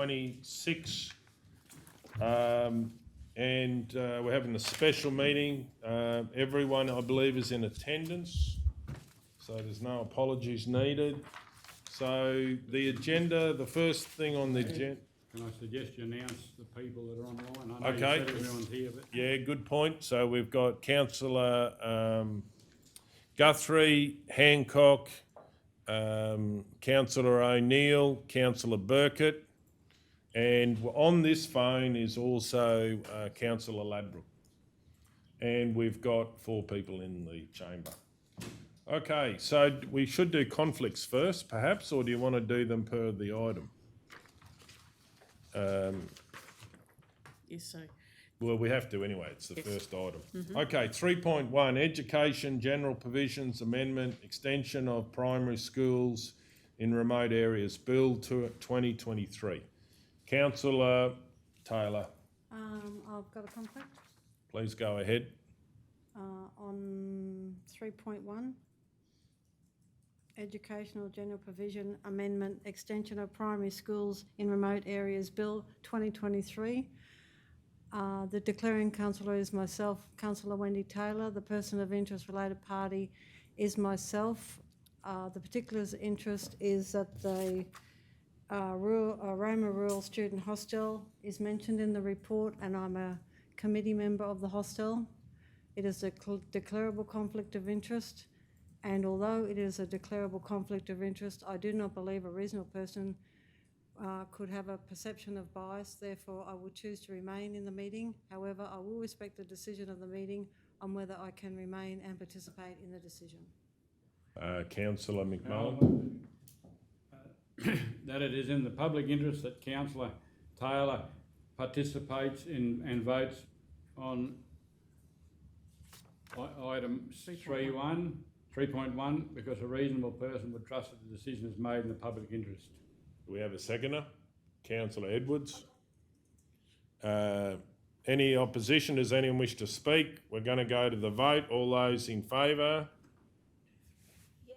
2026. And we're having a special meeting. Everyone, I believe, is in attendance, so there's no apologies needed. So the agenda, the first thing on the agenda... Can I suggest you announce the people that are online? I know Okay. you said everyone's here, but... Yeah, good point. So we've got Councillor Guthrie, Hancock, Councillor O'Neill, Councillor Burkett, and on this phone is also Councillor Ladbroke. And we've got 4 people in the chamber. Okay, so we should do conflicts first, perhaps, or do you want to do them per the item? Yes, so. Well, we have to anyway, it's the Yes. first item. Okay, 3.1, Education, General Provisions Amendment, Extension of Primary Schools in Remote Areas, Bill 2023. Councillor Taylor, I've got a conflict please go ahead. on 3.1. Educational General Provision Amendment, Extension of Primary Schools in Remote Areas, Bill 2023. The declaring councillor is myself, Councillor Wendy Taylor. The person of interest related party is myself. The particular interest is that the Roma Rural Student Hostel is mentioned in the report, and I'm a committee member of the hostel. It is a declarable conflict of interest, and although it is a declarable conflict of interest, I do not believe a reasonable person could have a perception of bias. Therefore, I will choose to remain in the meeting. However, I will respect the decision of the meeting on whether I can remain and participate in the decision. Councillor McMullen. That it is in the public interest that Councillor Taylor participates in and votes on item 3.1, because a reasonable person would trust that the decision is made in the public interest. Do we have a seconder? Councillor Edwards. Any opposition? Does anyone wish to speak? We're going to go to the vote. All those in favour? Yes.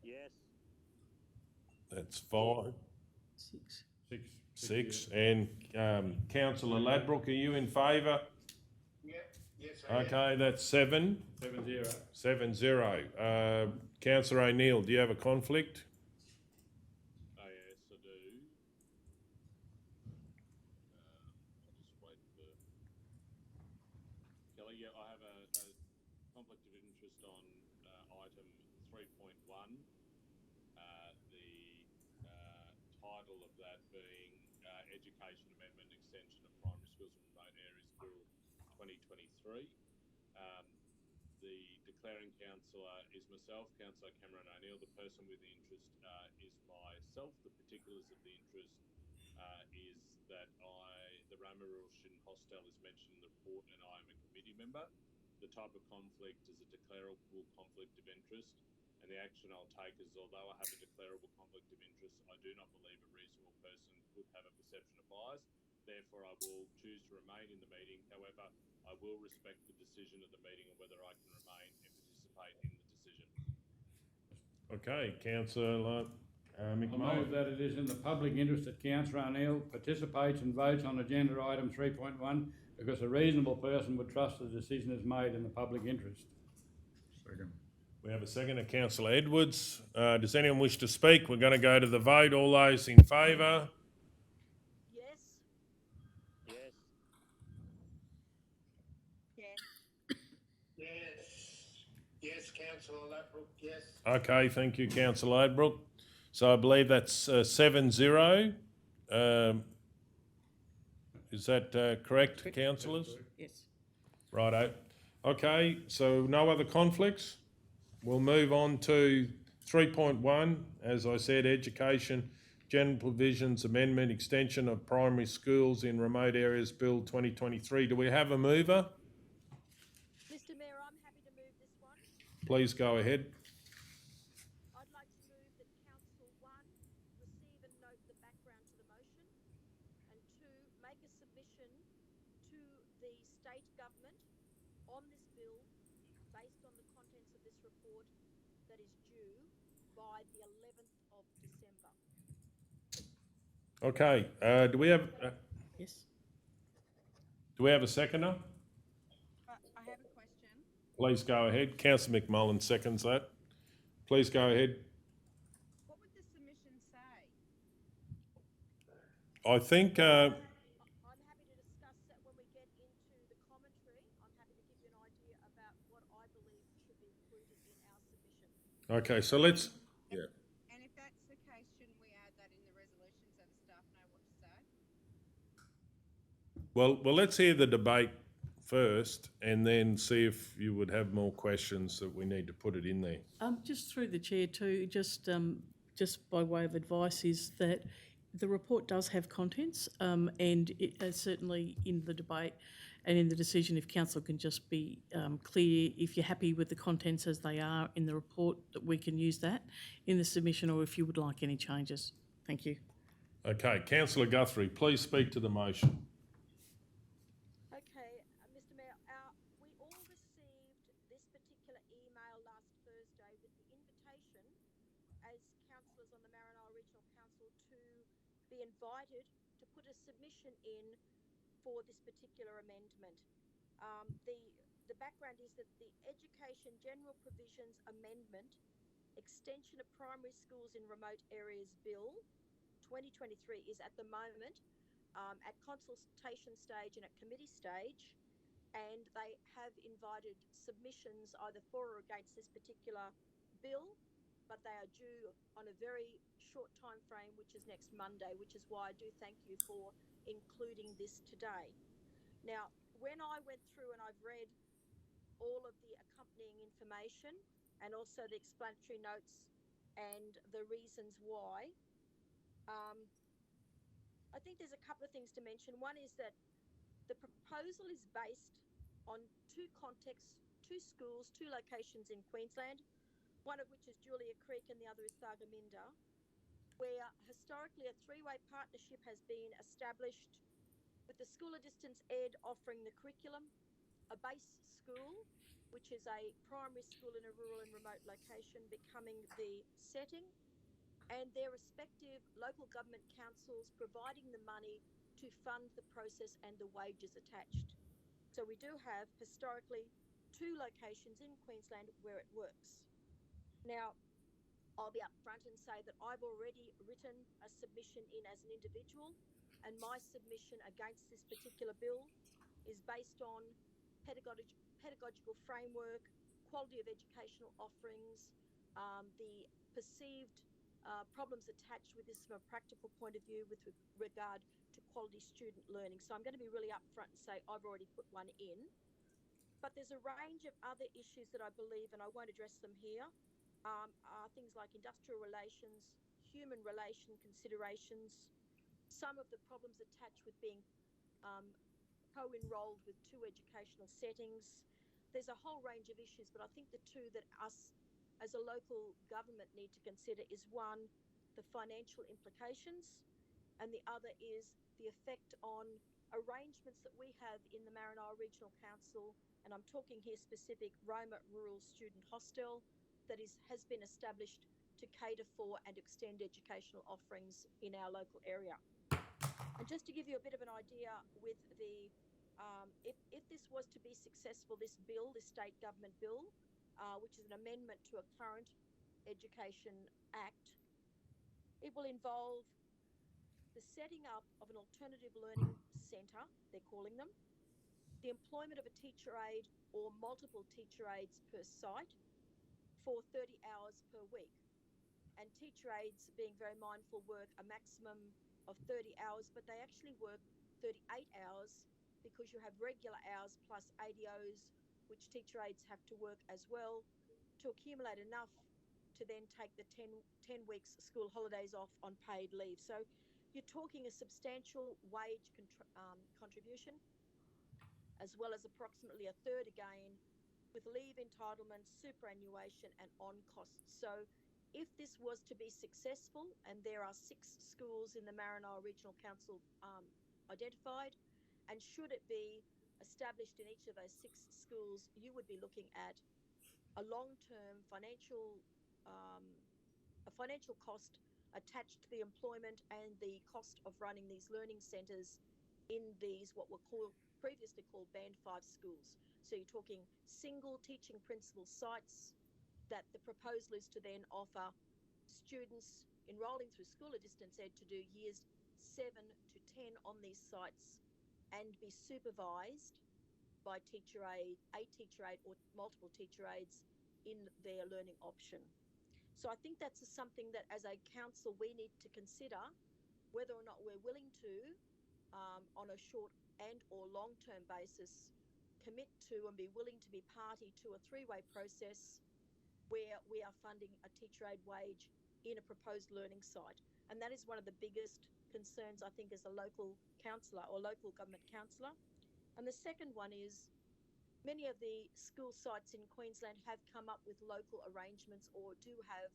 Yes. That's 5. 6. 6. And Councillor Ladbroke, are you in favour? Yes. Okay, that's 7. 7-0. 7-0. Councillor O'Neill, do you have a conflict? Yes, I do. I'll just wait for Kelly. Yeah, I have a conflict of interest on item 3.1. The title of that being Education Amendment Extension of Primary Schools in Remote Areas Bill 2023. The declaring councillor is myself, Councillor Cameron O'Neill. The person with the interest is myself. The particulars of the interest is that the Roma Rural Student Hostel is mentioned in the report, and I am a committee member. The type of conflict is a declarable conflict of interest, and the action I'll take is, although I have a declarable conflict of interest, I do not believe a reasonable person could have a perception of bias. Therefore, I will choose to remain in the meeting. However, I will respect the decision of the meeting on whether I can remain and participate in the decision. Okay, Councillor I McMullen. move that it is in the public interest that Councillor O'Neill participates and votes on agenda item 3.1, because a reasonable person would trust the decision is made in the public interest. Second. We have a second, Councillor Edwards. Does anyone wish to speak? We're going to go to the vote. All those in favour? Yes. Yes. Yes, Councillor Ladbroke, yes. Okay, thank you, Councillor Ladbroke. So I believe that's 7-0. Is that correct, councillors? Yes. Righto. Okay, so no other conflicts? We'll move on to 3.1, as I said, Education, General Provisions Amendment, Extension of Primary Schools in Remote Areas, Bill 2023. Do we have a mover? Mr Mayor, I'm happy to move this one. Please go ahead. I'd like to move that Council 1 receive and note the background to the motion, and 2, make a submission to the state government on this bill based on the contents of this report that is due by the 11th of December. Okay, do we Yes. a seconder? I have a question. Please go ahead. Councillor McMullen seconds that. Please go ahead. What would the submission say? I think, I'm happy to discuss that when we get into the commentary. I'm happy to give you an idea about what I believe should be included in our submission. okay, so let's, yeah. And if that's the case, shouldn't we add that in the resolution so the staff know what to say? Well, let's hear the debate first and then see if you would have more questions that we need to put it in there. Just through the chair too, just by way of advice, is that the report does have contents, and it, certainly in the debate and in the decision, if council can just be clear, if you're happy with the contents as they are in the report, that we can use that in the submission, or if you would like any changes. Thank you. Okay, Councillor Guthrie, please speak to the motion. Okay, Mr. Mayor, we all received this particular email last Thursday with the invitation as councillors on the Maranoa Regional Council to be invited to put a submission in for this particular amendment. The background is that the Education General Provisions Amendment, Extension of Primary Schools in Remote Areas Bill 2023 is at the moment at consultation stage and at committee stage, and they have invited submissions either for or against this particular bill, but they are due on a very short time frame, which is next Monday, which is why I do thank you for including this today. Now, when I went through and I've read all of the accompanying information and also the explanatory notes and the reasons why, I think there's a couple of things to mention. One is that the proposal is based on two contexts, two schools, two locations in Queensland, one of which is Julia Creek and the other is Thargomindah, where historically a three-way partnership has been established with the School of Distance Ed offering the curriculum, a base school, which is a primary school in a rural and remote location, becoming the setting, and their respective local government councils providing the money to fund the process and the wages attached. So we do have historically two locations in Queensland where it works. Now, I'll be upfront and say that I've already written a submission in as an individual, and my submission against this particular bill is based on pedagogical framework, quality of educational offerings, the perceived problems attached with this from a practical point of view with regard to quality student learning. So I'm going to be really upfront and say I've already put one in. But there's a range of other issues that I believe, and I won't address them here, are things like industrial relations, human relation considerations, some of the problems attached with being co-enrolled with two educational settings. There's a whole range of issues, but I think the two that us as a local government need to consider is one, the financial implications, and the other is the effect on arrangements that we have in the Maranoa Regional Council, and I'm talking here specific Roma Rural Student Hostel that has been established to cater for and extend educational offerings in our local area. And just to give you a bit of an idea with the, if this was to be successful, this bill, this state government bill, which is an amendment to a current Education Act, it will involve the setting up of an alternative learning centre, they're calling them, the employment of a teacher aide or multiple teacher aides per site for 30 hours per week. And teacher aides, being very mindful, work a maximum of 30 hours, but they actually work 38 hours because you have regular hours plus ADOs, which teacher aides have to work as well, to accumulate enough to then take the 10 weeks school holidays off on paid leave. So you're talking a substantial wage contribution, as well as approximately a third again with leave entitlements, superannuation and on costs. So if this was to be successful, and there are 6 schools in the Maranoa Regional Council identified, and should it be established in each of those 6 schools, you would be looking at a long-term financial cost attached to the employment and the cost of running these learning centres in these what were previously called Band 5 schools. So you're talking single teaching principal sites that the proposal is to then offer students enrolling through School of Distance Ed to do years 7 to 10 on these sites and be supervised by teacher aid, a teacher aide or multiple teacher aides in their learning option. So I think that's something that as a council we need to consider whether or not we're willing to, on a short and or long-term basis, commit to and be willing to be party to a three-way process where we are funding a teacher aide wage in a proposed learning site. And that is one of the biggest concerns, I think, as a local councillor or local government councillor. And the second one is many of the school sites in Queensland have come up with local arrangements or do have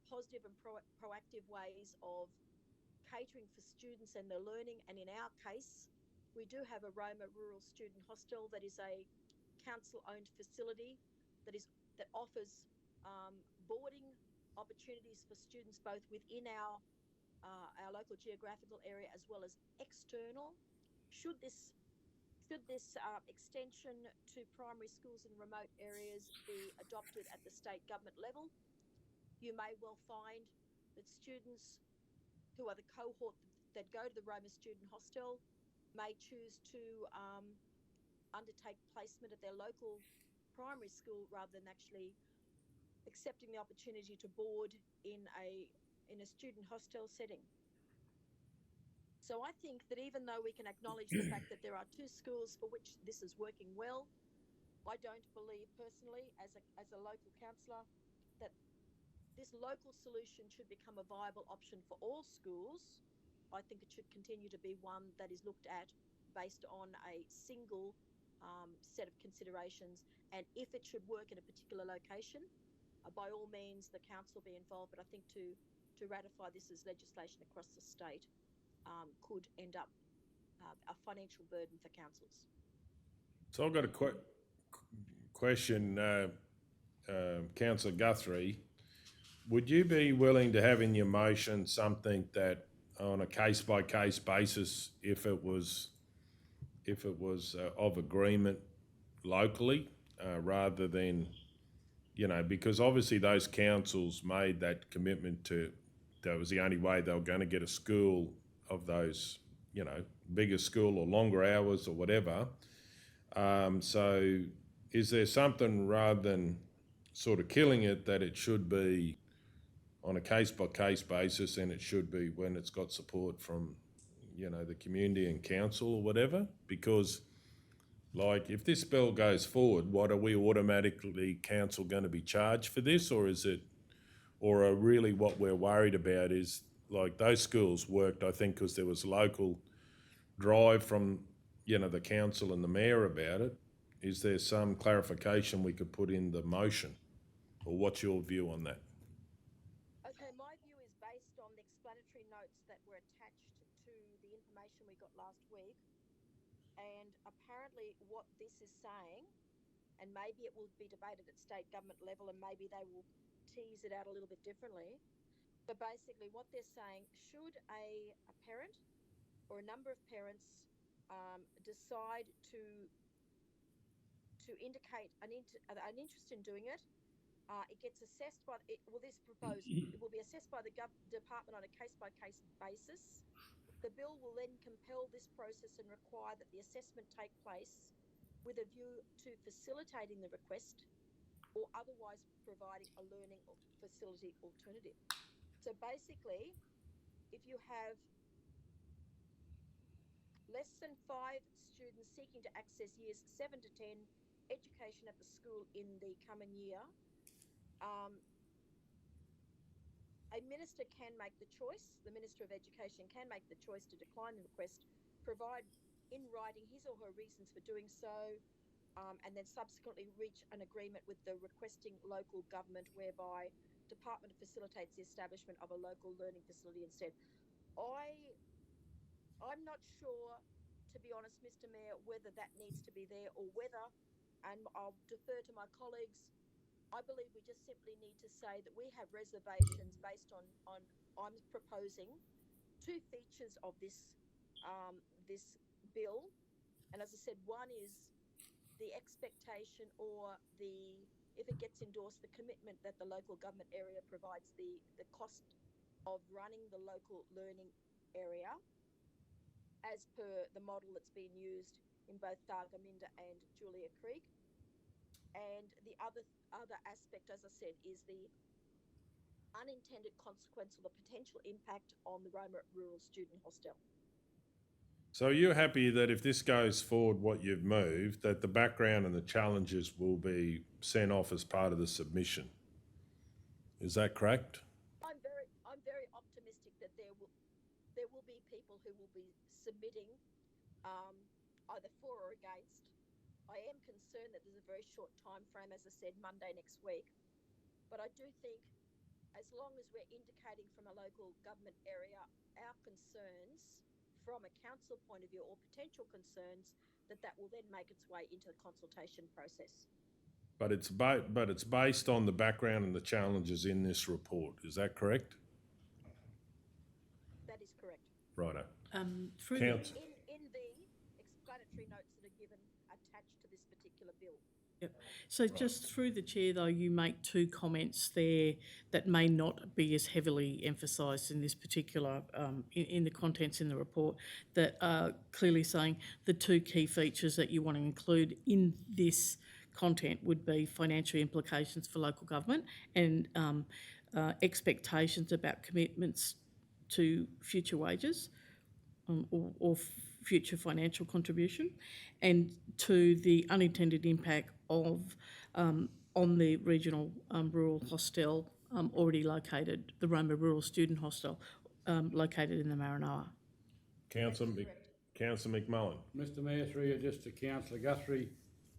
positive and proactive ways of catering for students and their learning. And in our case, we do have a Roma Rural Student Hostel that is a council-owned facility that offers boarding opportunities for students both within our local geographical area as well as external. Should this extension to primary schools in remote areas be adopted at the state government level, you may well find that students who are the cohort that go to the Roma Student Hostel may choose to undertake placement at their local primary school rather than actually accepting the opportunity to board in a student hostel setting. So I think that even though we can acknowledge the fact that there are two schools for which this is working well, I don't believe personally as a local councillor that this local solution should become a viable option for all schools. I think it should continue to be one that is looked at based on a single set of considerations. And if it should work in a particular location, by all means, the council be involved. But I think to ratify this as legislation across the state could end up a financial burden for councils. So I've got a question, Councillor Guthrie. Would you be willing to have in your motion something that on a case-by-case basis, if it was of agreement locally, rather than, because obviously those councils made that commitment that was the only way they were going to get a school of those, bigger school or longer hours or whatever. So is there something rather than sort of killing it that it should be on a case-by-case basis, and it should be when it's got support from, the community and council or whatever? Because, if this bill goes forward, what are we automatically, council, going to be charged for this? Or is it, or really what we're worried about is, those schools worked, I think, because there was local drive from, the council and the mayor about it. Is there some clarification we could put in the motion? Or what's your view on that? Okay, my view is based on the explanatory notes that were attached to the information we got last week. And apparently what this is saying, and maybe it will be debated at state government level and maybe they will tease it out a little bit differently. But basically what they're saying, should a parent or a number of parents decide to indicate an interest in doing it, it gets assessed by, it will be assessed by the department on a case-by-case basis. The bill will then compel this process and require that the assessment take place with a view to facilitating the request or otherwise providing a learning facility alternative. So basically, if you have less than 5 students seeking to access years 7 to 10 education at the school in the coming year, a minister can make the choice, the Minister of Education can make the choice to decline the request, provide in writing his or her reasons for doing so, and then subsequently reach an agreement with the requesting local government whereby department facilitates the establishment of a local learning facility instead. I'm not sure, to be honest, Mr. Mayor, whether that needs to be there or whether, and I'll defer to my colleagues, I believe we just simply need to say that we have reservations based on I'm proposing two features of this bill. And as I said, one is the expectation or the, if it gets endorsed, the commitment that the local government area provides the cost of running the local learning area as per the model that's been used in both Thargomindah and Julia Creek. And the other aspect, as I said, is the unintended consequence or the potential impact on the Roma Rural Student Hostel. So are you happy that if this goes forward, what you've moved, that the background and the challenges will be sent off as part of the submission? Is that correct? I'm very optimistic that there will be people who will be submitting um, either for or against. I am concerned that there's a very short time frame, as I said, Monday next week. But I do think as long as we're indicating from a local government area our concerns from a council point of view or potential concerns, that will then make its way into the consultation process. But it's based on the background and the challenges in this report. Is that correct? That is correct. Righto. Through Council. In the explanatory notes that are given attached to this particular bill. Yep. So just through the chair, though, you make two comments there that may not be as heavily emphasised in this particular, in the contents in the report, that are clearly saying the two key features that you want to include in this content would be financial implications for local government and expectations about commitments to future wages or future financial contribution, and to the unintended impact of on the regional rural hostel already located, the Roma Rural Student Hostel located in the Maranoa. Councillor McMullen. Mr Mayor, through you just to Councillor Guthrie,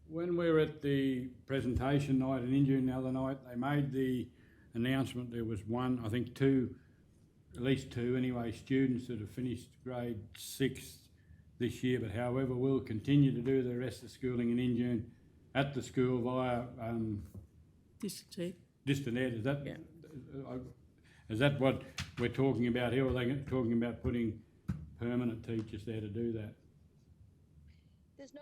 when we were at the presentation night in Injune the other night, they made the announcement there was one, I think two, at least two anyway, students that have finished grade 6 this year, but however will continue to do the rest of schooling in Injune at the school via Distant ed. distant ed. Is that, Yeah. is that what we're talking about here, or are they talking about putting permanent teachers there to do that? There's no,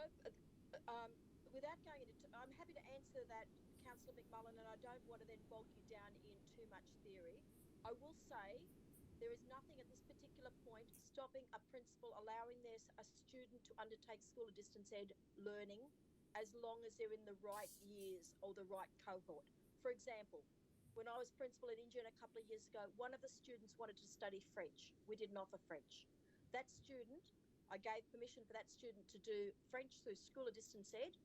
without going into, I'm happy to answer that, Councillor McMullen, and I don't want to then bog you down in too much theory. I will say there is nothing at this particular point stopping a principal allowing a student to undertake school or distance ed learning as long as they're in the right years or the right cohort. For example, when I was principal at Injune a couple of years ago, one of the students wanted to study French. We didn't offer French. That student, I gave permission for that student to do French through school or distance ed,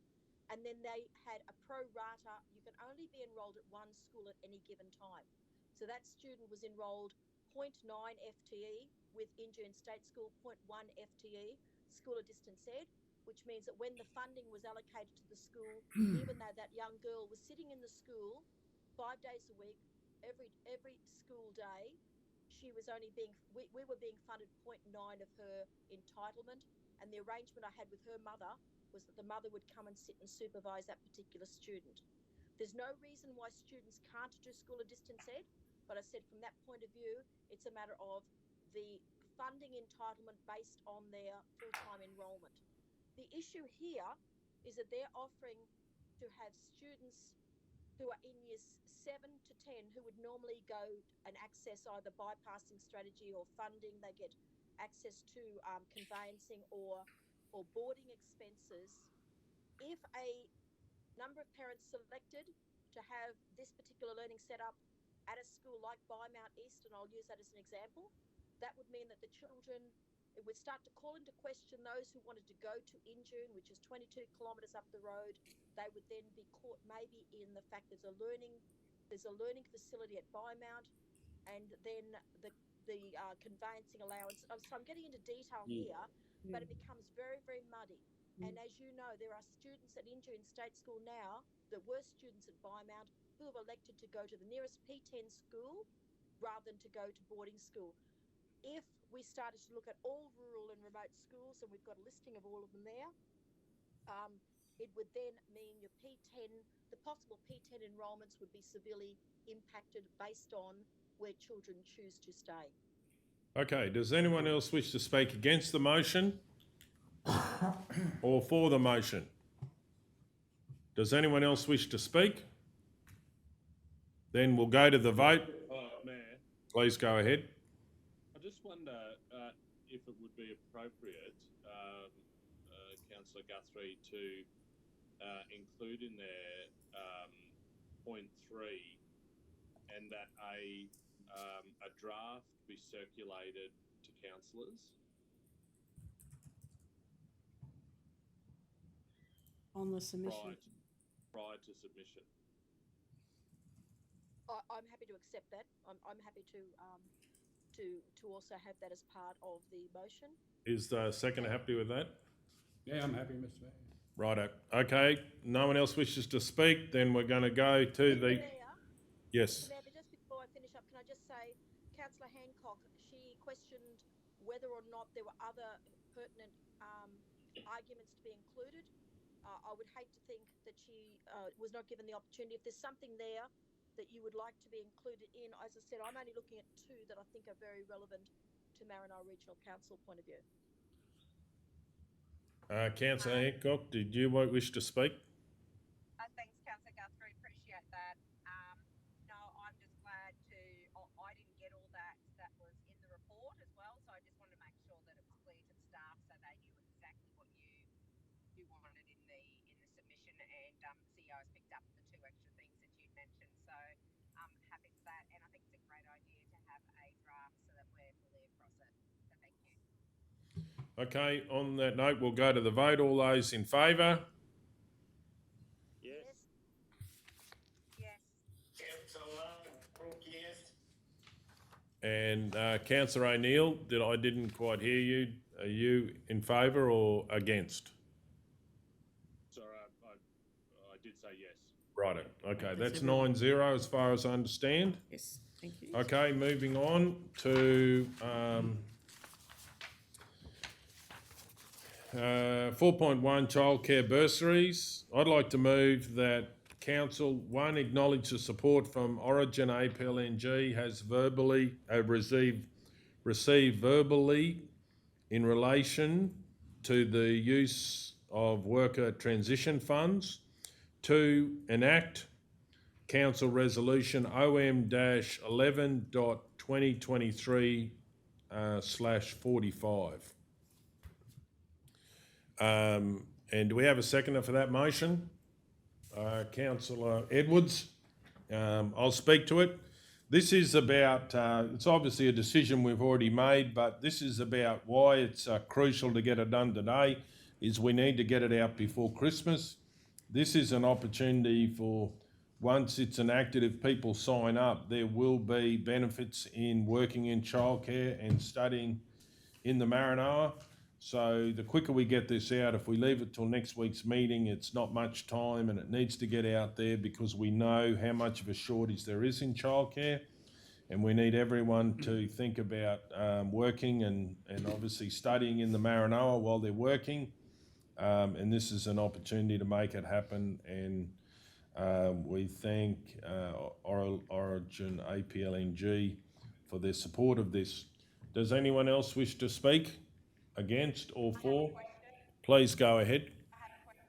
and then they had a pro rata. You can only be enrolled at one school at any given time. So that student was enrolled 0.9 FTE with Injune State School, 0.1 FTE school or distance ed, which means that when the funding was allocated to the school, even though that young girl was sitting in the school 5 days a week, every school day, she was only being, we were being funded 0.9 of her entitlement, and the arrangement I had with her mother was that the mother would come and sit and supervise that particular student. There's no reason why students can't do school or distance ed, but I said from that point of view, it's a matter of the funding entitlement based on their full-time enrolment. The issue here is that they're offering to have students who are in years 7 to 10 who would normally go and access either bypassing strategy or funding. They get access to conveyancing or boarding expenses. If a number of parents selected to have this particular learning set up at a school like Mount East, and I'll use that as an example, that would mean that the children, it would start to call into question those who wanted to go to Injune, which is 22 kilometres up the road. They would then be caught maybe in the fact there's a learning facility at Mount, and then the conveyancing allowance. So I'm getting into detail here, but it becomes very, very muddy. And as you know, there are students at Injune State School now that were students at Mount who have elected to go to the nearest P10 school rather than to go to boarding school. If we started to look at all rural and remote schools, and we've got a listing of all of them there, it would then mean your P10, the possible P10 enrolments would be severely impacted based on where children choose to stay. Okay, does anyone else wish to speak against the motion or for the motion? Does anyone else wish to speak? Then we'll go to the vote. Mayor, Please go ahead. I just wonder if it would be appropriate, Councillor Guthrie, to include in there point 3, and that a draft be circulated to councillors On the submission. prior to submission. I'm happy to accept that. I'm happy to also have that as part of the motion. Is the second happy with that? Yeah, I'm happy, Mr Mayor. Righto. Okay, no one else wishes to speak, then we're going to go to the... Yes. Mayor, just before I finish up, can I just say, Councillor Hancock, she questioned whether or not there were other pertinent arguments to be included. I would hate to think that she was not given the opportunity. If there's something there that you would like to be included in, as I said, I'm only looking at 2 that I think are very relevant to Maranoa Regional Council point of view. Councillor Hancock, did you wish to speak? Thanks, Councillor Guthrie. Appreciate that. No, I'm just glad to. I didn't get all that was in the report as well, so I just wanted to make sure that it was clear to the staff so they knew exactly what you wanted in the submission. And CEO has picked up the 2 extra things that you mentioned, so I'm happy for that. And I think it's a great idea to have a draft so that we're fully across it. So thank you. Okay, on that note, we'll go to the vote. All those in favour? Yes. Yes. And Councillor O'Neill, I didn't quite hear you. Are you in favour or against? Sorry, I did say yes. Righto. Okay, that's 9-0 as far as I understand. Yes, thank you. Okay, moving on to 4.1 childcare bursaries. I'd like to move that Council, 1, acknowledge the support from Origin APLNG has received verbally in relation to the use of worker transition funds. 2, enact Council Resolution OM-11.2023/45. And do we have a seconder for that motion? Councillor Edwards. I'll speak to it. This is about, it's obviously a decision we've already made, but this is about why it's crucial to get it done today, is we need to get it out before Christmas. This is an opportunity for, once it's enacted, if people sign up, there will be benefits in working in childcare and studying in the Maranoa. So the quicker we get this out, if we leave it till next week's meeting, it's not much time and it needs to get out there because we know how much of a shortage there is in childcare, and we need everyone to think about working and obviously studying in the Maranoa while they're working. And this is an opportunity to make it happen, and we thank Origin APLNG for their support of this. Does anyone else wish to speak against or for? Please go ahead. I have a question.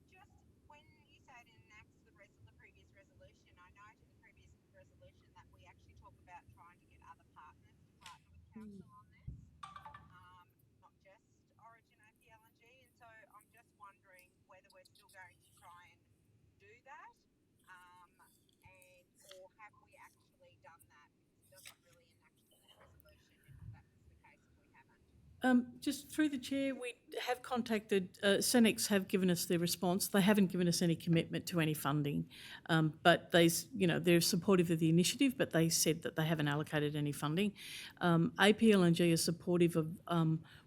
Just when you say it enacts the previous resolution, I noted in the previous resolution that we actually talk about trying to get other partners to partner with council on this, not just Origin APLNG, and so I'm just wondering whether we're still going to try and do that, or have we actually done that? Because it doesn't really enact the resolution if that was the case if we haven't. Just through the chair, we have contacted, Senex have given us their response. They haven't given us any commitment to any funding, but they're supportive of the initiative, but they said that they haven't allocated any funding. APLNG is supportive of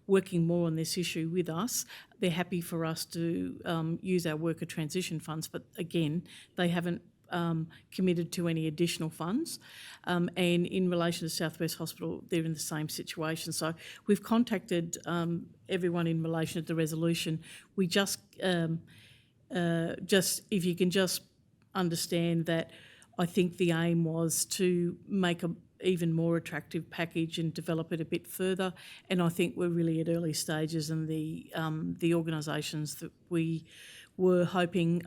working more on this issue with us. They're happy for us to use our worker transition funds, but again, they haven't committed to any additional funds. And in relation to South West Hospital, they're in the same situation. So we've contacted everyone in relation to the resolution. We just if you can just understand that I think the aim was to make a even more attractive package and develop it a bit further. And I think we're really at early stages, and the organisations that we were hoping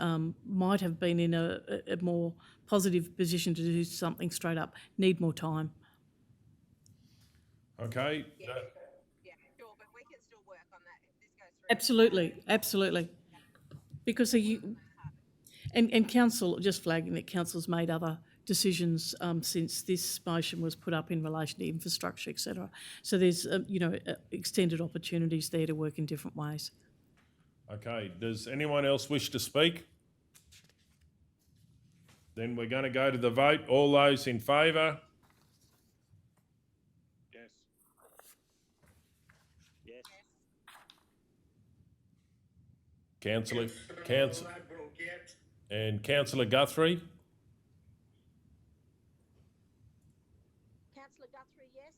might have been in a more positive position to do something straight up need more time. Okay. Yeah, sure, but we can still work on that if this goes through. Absolutely. Because and council, just flagging that council's made other decisions since this motion was put up in relation to infrastructure, etc. So there's extended opportunities there to work in different ways. Okay, does anyone else wish to speak? Then we're going to go to the vote. All those in favour? Yes. Yes. Councillor and Councillor Guthrie? Councillor Guthrie, yes.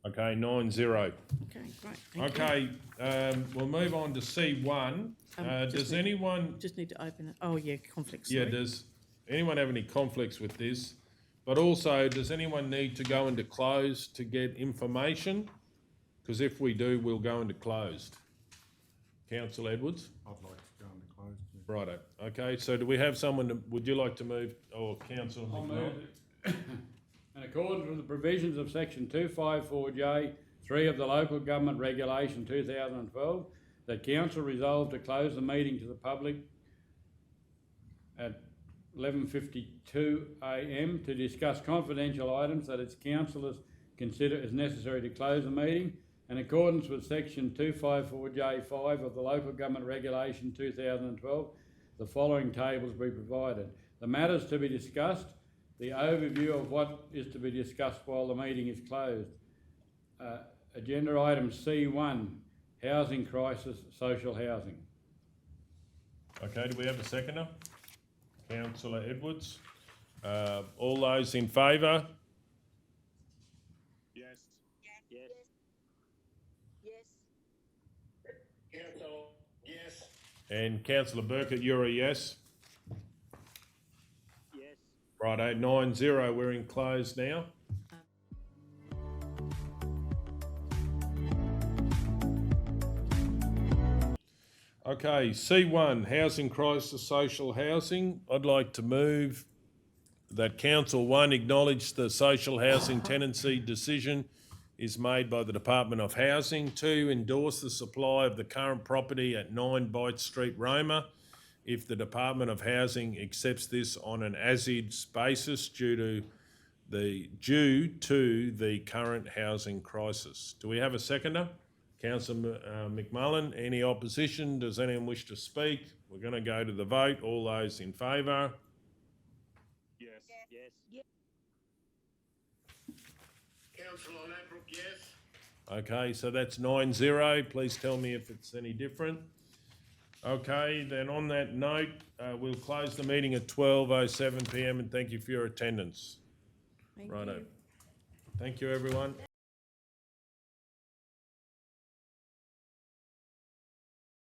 Okay, 9-0. Okay, great. Thank you. Okay, we'll move on to C1. Does anyone... Just need to open it. Oh, yeah, conflicts. Yeah, sorry. does anyone have any conflicts with this? But also, does anyone need to go into closed to get information? Because if we do, we'll go into closed. Councillor Edwards? I'd like to go into closed. Righto. Okay, so do we have someone, would you like to move, or Councillor I'll McMahon? move it. In accordance with the provisions of section 254J, 3 of the Local Government Regulation 2012, that council resolved to close the meeting to the public at 11:52 a.m. to discuss confidential items that its councillors consider as necessary to close the meeting. In accordance with section 254J5 of the Local Government Regulation 2012, the following tables be provided. The matters to be discussed, the overview of what is to be discussed while the meeting is closed. Agenda item C1, housing crisis, social housing. Okay, do we have a seconder? Councillor Edwards. All those in favour? Yes. Yes. Yes. And Councillor Burkett, you're a yes? Yes. Righto, 9-0, we're in closed now. Okay, C1, housing crisis, social housing. I'd like to move that Council 1 acknowledge the social housing tenancy decision is made by the Department of Housing. 2, endorse the supply of the current property at 9 Byte Street, Roma, if the Department of Housing accepts this on an as-is basis due to the current housing crisis. Do we have a seconder? Councillor McMullen, any opposition? Does anyone wish to speak? We're going to go to the vote. All those in favour? Yes. Yes. Councillor Ladbrook, yes. Okay, so that's 9-0. Please tell me if it's any different. Okay, then on that note, we'll close the meeting at 12:07 p.m. and thank you for your attendance. Thank Righto. you. Thank you, everyone.